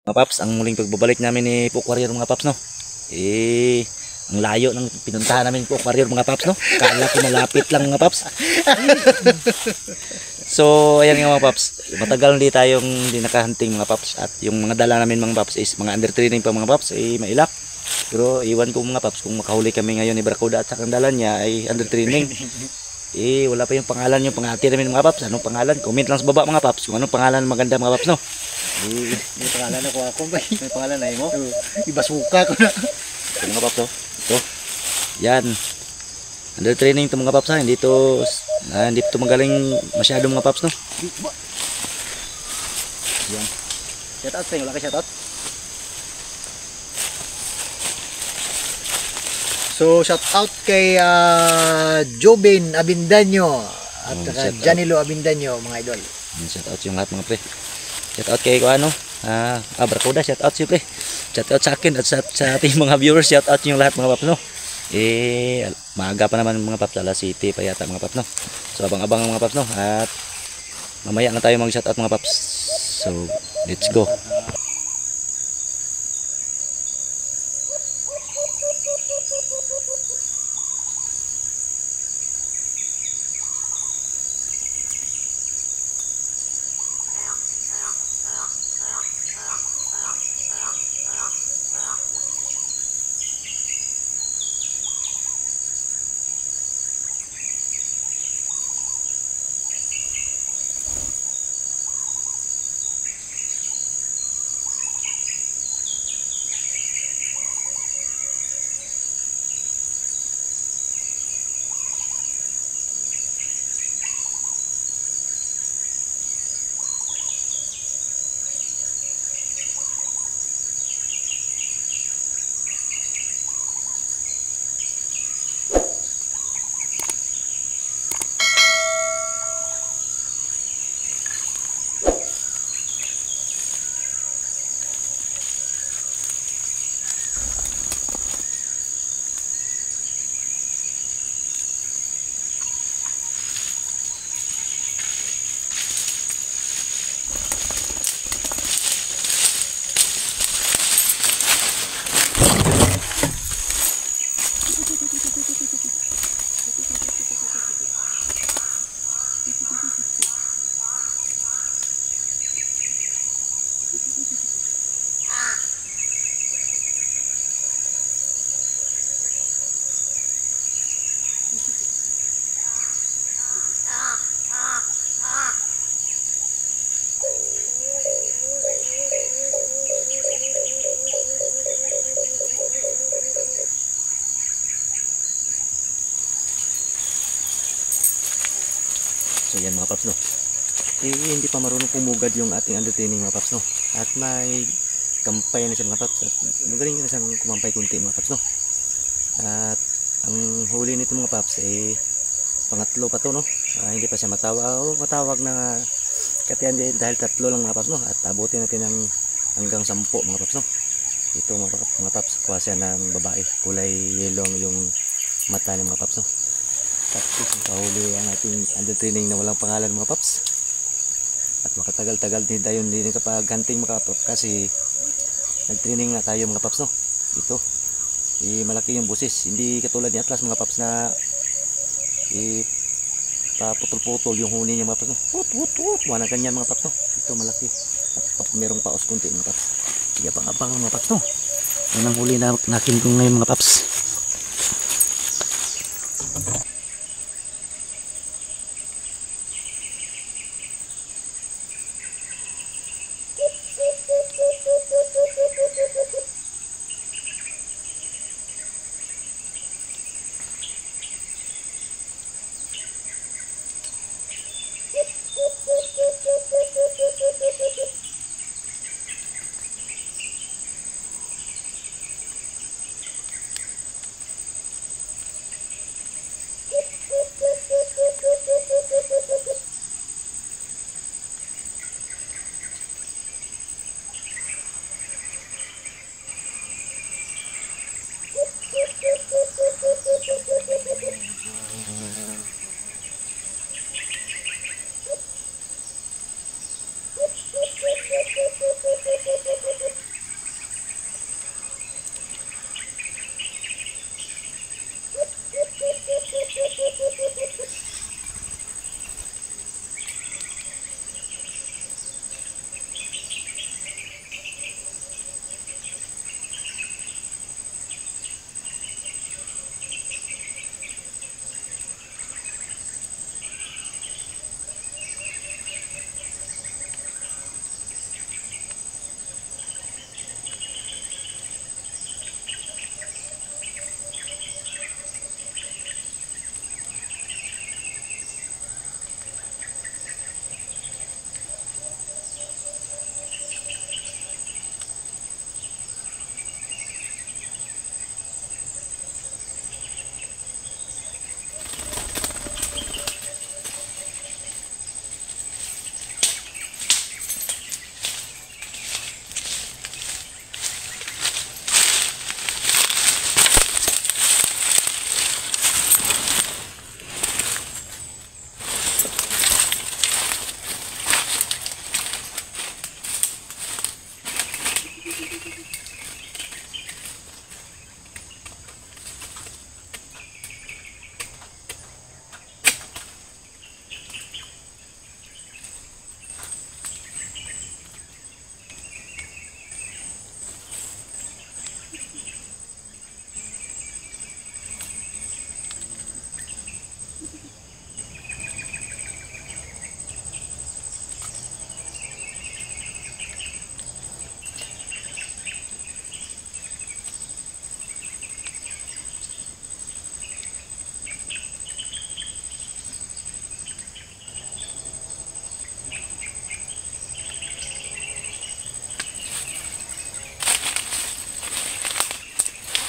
Mga paps, ang muling pagbabalik namin ni Pook Warrior mga paps, no? Ang layo ng pinuntahan namin Pook Warrior mga paps, no? Kala ko malapit lang mga paps. So, ayan nga mga paps. Matagal hindi tayong hindi nakahunting mga paps. At yung mga dala namin mga paps is mga under training pa mga paps, mailap. Pero iwan ko mga paps kung makahuli kami ngayon ni Barracuda at sa kandala niya ay under training. Wala pa yung pangalan yung pangati namin mga paps. Anong pangalan? Comment lang sa baba mga paps kung anong pangalan maganda mga paps, no? May pangalan ako ba? May pangalan na mo? Ibasuka ko na. Ito mga paps, oh. Ito. Yan. Under training ito mga paps, ha. Hindi ito magaling masyado mga paps, no? Yan. Shout out sa'yo. Wala ka shout out? So, shout out kay Jobin Abindanyo at Janilo Abindanyo, mga idol. Shout out yung lahat mga pre. Shout out kay ano? Barracuda, shout out siyempre. Shout out sa akin at sa ating mga viewers, shout out yung lahat mga paps, no? Maaga pa naman mga paps, alas City pa yata mga paps, no? So abang-abang mga paps, no? At mamaya na tayo mag shout out mga paps. So, let's go. So yan mga paps, no? Hindi pa marunong pumugad yung ating under training mga paps, no? At may kampay na siya mga paps. At magaling na siyang kumampay kunti mga paps, no? At ang huli nito mga paps pangatlo pa to, no? Hindi pa siya matawag na katiyan dahil tatlo lang mga paps, no? At abutin natin ng hanggang 10 mga paps, no? Ito mga paps, kuha siya ng babae, kulay yellow yung mata ng mga paps, no? Tapos kahuli ang ating under training na walang pangalan mga paps. At makatagal-tagal din tayo hindi kapag hunting mga paps kasi nag-training na tayo mga paps, no? Ito malaki yung busis, hindi katulad ni Atlas mga paps na paputol-putol yung huni niya mga paps, no? Wala ganyan mga paps, no? Ito malaki at merong paos kunti mga paps. Sige, abang-abang mga paps, no? Yan ang huli na nakin ko ngayon mga paps.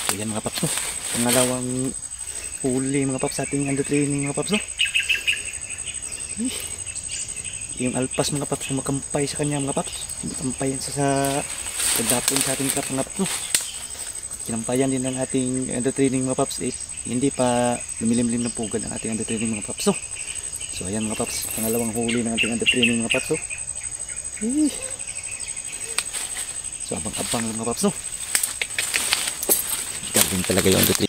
So yan mga paps no. Pangalawang huli mga paps sa ating under training mga paps no. Yung alpas mga paps kumakampay sa kanya mga paps. Kumakampay yan sa pagdapon sa ating trap mga paps no. Kinampayan din ng ating under training mga paps. Hindi pa lumilimlim ng pugad ang ating under training mga paps no. So ayan mga paps, pangalawang huli ng ating under training mga paps no. So abang-abang lang mga paps no. Galing talaga yung under training.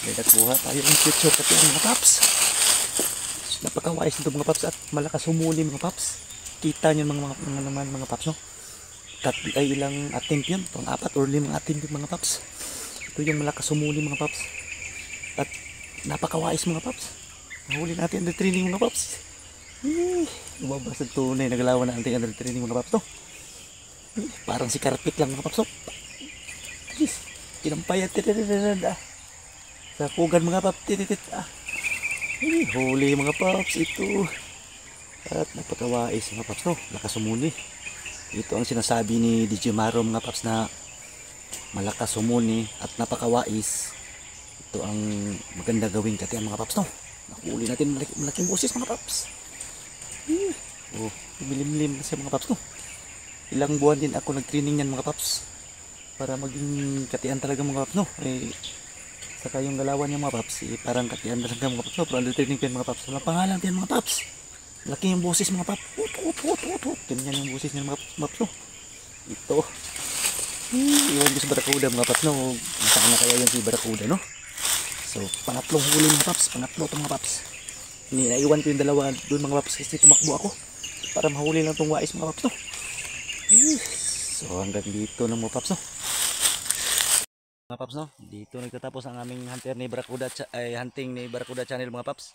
May nagbuha tayo ng future pati ang mga paps. Napakawais nito mga paps at malakas humuli mga paps. Kita nyo mga paps no. Ay ilang attempt yun, pang 4 or 5 attempt yun mga paps. Ito yung malakas humuli mga paps. At napakawais mga paps. Nahuli natin under training mga paps. Lumabas ang tunay, nagalawan na ating under training mga paps no. Parang si Karpik lang mga paps no. Kinampayat sa pugan mga paps. Huli mga paps ito. At napakawais mga paps no. Lakas humuli. Ito ang sinasabi ni DJ Maro mga paps na malakas humuli at napakawais. Ito ang maganda gawing katiyan mga paps no. Nakuli natin malaking boses mga paps. Milimlim na siya mga paps no. Ilang buwan din ako nag-training yan mga paps para maging katiyan talaga mga paps no. Saka yung galawan niya mga paps parang katiyan talaga mga paps no. Pero under training yan mga paps. Walang pangalan yan mga paps. Laki yung boses mga paps. Ganyan yung boses niya mga paps no. Ito. Iwan ko si Barakuda mga paps no. Nasaan na kaya yung si Barakuda no. So pangatlong huli mga paps. Pangatlo itong mga paps. Naiwan ko yung dalawa doon mga paps kasi tumakbo ako para mahuli lang itong wais mga paps no. So hanggang dito ng mga paps no. Mga paps no. Dito nagtatapos ang aming hunting ni Barakuda channel mga paps.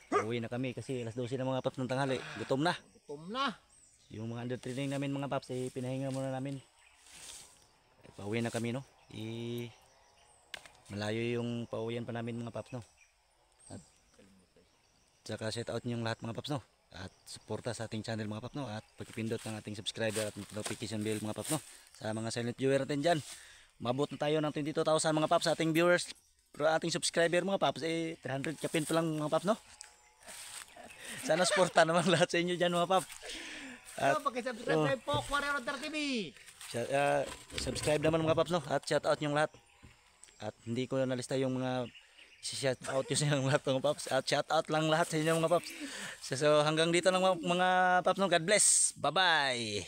Uwi na kami kasi alas 12 na mga paps ng tanghali. Gutom na. Gutom na. Yung mga under training namin mga paps, pinahinga muna namin. Pauwi na kami, no? Malayo yung pauwian pa namin mga paps, no? At saka shout out nyo yung lahat mga paps, no? At suporta sa ating channel mga paps, no? At pagpindot ng ating subscriber at notification bell mga paps, no? Sa mga silent viewer natin dyan, mabot na tayo ng 22,000 mga paps sa ating viewers. Pero ating subscriber mga paps, 300 kapin pa lang mga paps, no? Sana suporta naman lahat sa inyo dyan mga paps. So, pagka-subscribe po, Warrior Hunter TV. Subscribe naman mga paps, no? At shout out yung lahat. At hindi ko nalista yung mga shout out yung sa lahat mga paps. At shout out lang lahat sa inyo mga paps. So hanggang dito lang mga paps, no? God bless. Bye bye.